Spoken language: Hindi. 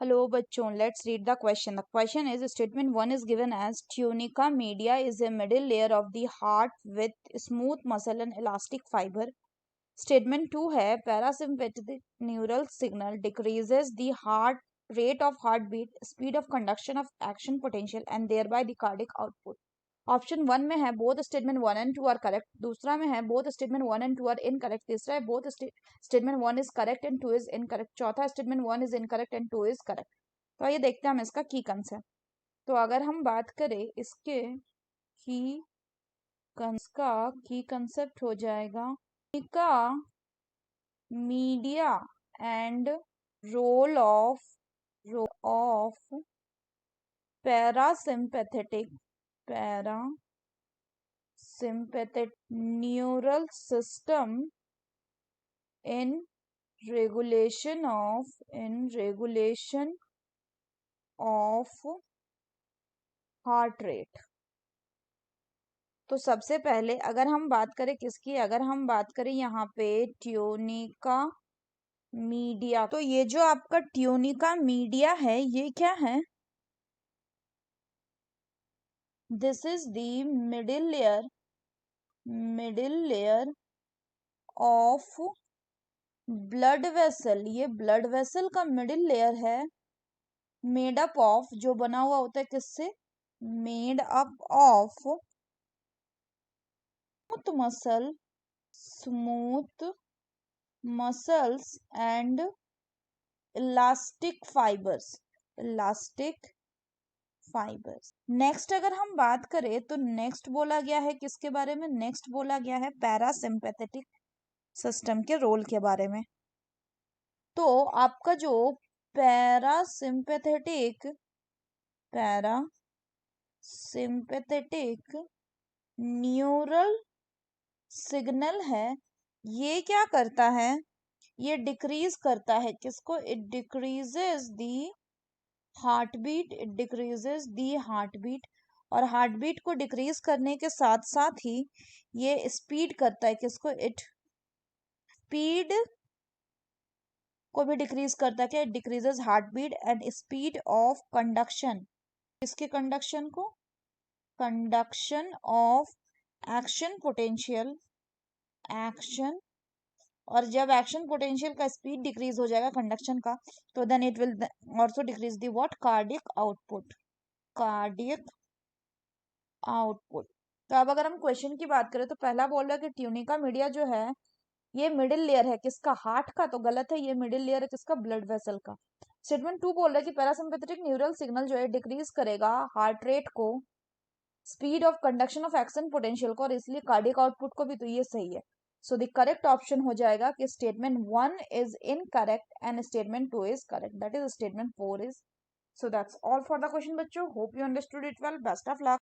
Hello बच्चों, let's read the question. The question is statement 1 is given as tunica media is a middle layer of the heart with smooth muscle and elastic fiber. Statement 2 है parasympathetic neural signal decreases the heart rate of heartbeat, speed of conduction of action potential and thereby the cardiac output. Option 1 में है both statement 1 and 2 are correct, दूसरा में है both statement 1 and 2 are incorrect, तीसरा है both statement 1 is correct and 2 is incorrect, चौथा statement 1 is incorrect and 2 is correct. तो आइए देखते हैं हम इसका की कंसेप्ट। तो अगर हम बात करें इसके की कंसेप्ट हो जाएगा का media and role of parasympathetic neural system in regulation of heart rate। तो सबसे पहले अगर हम बात करें किसकी, अगर हम बात करें यहाँ पे ट्यूनिका मीडिया, तो ये जो आपका ट्यूनिका मीडिया है ये क्या है? This is the middle layer of blood vessel. ये ब्लड वेसल का मिडिल लेयर है, मेड अप ऑफ, जो बना हुआ होता है किससे? Made up of smooth muscles and elastic fibres. Next अगर हम बात करें तो नेक्स्ट बोला गया है किसके बारे में? नेक्स्ट बोला गया है पैरासिम्पैथेटिक सिस्टम के रोल के बारे में। तो आपका जो पैरासिम्पैथेटिक न्यूरल सिग्नल है, ये क्या करता है? ये डिक्रीज करता है किसको? इट डिक्रीजेस दी हार्टबीट, और हार्टबीट को डिक्रीज करने के साथ साथ ही ये स्पीड करता है किसको? इट स्पीड को भी डिक्रीज करता है। क्या? It decreases heartbeat and speed of conduction. किसके कंडक्शन को? Conduction of action potential. और जब एक्शन पोटेंशियल का स्पीड डिक्रीज हो जाएगा कंडक्शन का, तो then it will also decrease the what? Cardiac output. तो अब अगर हम क्वेश्चन की बात करें तो पहला बोल रहा है कि ट्यूनिका मीडिया जो है ये मिडिल लेयर है किसका? हार्ट का। तो गलत है, ये मिडिल लेयर है किसका? ब्लड वेसल का। स्टेटमेंट 2 बोल रहा है कि पैरासिम्पैथेटिक न्यूरल सिग्नल जो है डिक्रीज करेगा हार्ट रेट को, speed of conduction of action potential को, और इसलिए कार्डियक आउटपुट को भी। तो ये सही है। सो द करेक्ट ऑप्शन हो जाएगा कि statement 1 is incorrect and statement 2 is correct, that is statement 4 is. So that's all for the question बच्चों। Hope you understood it well. Best of luck.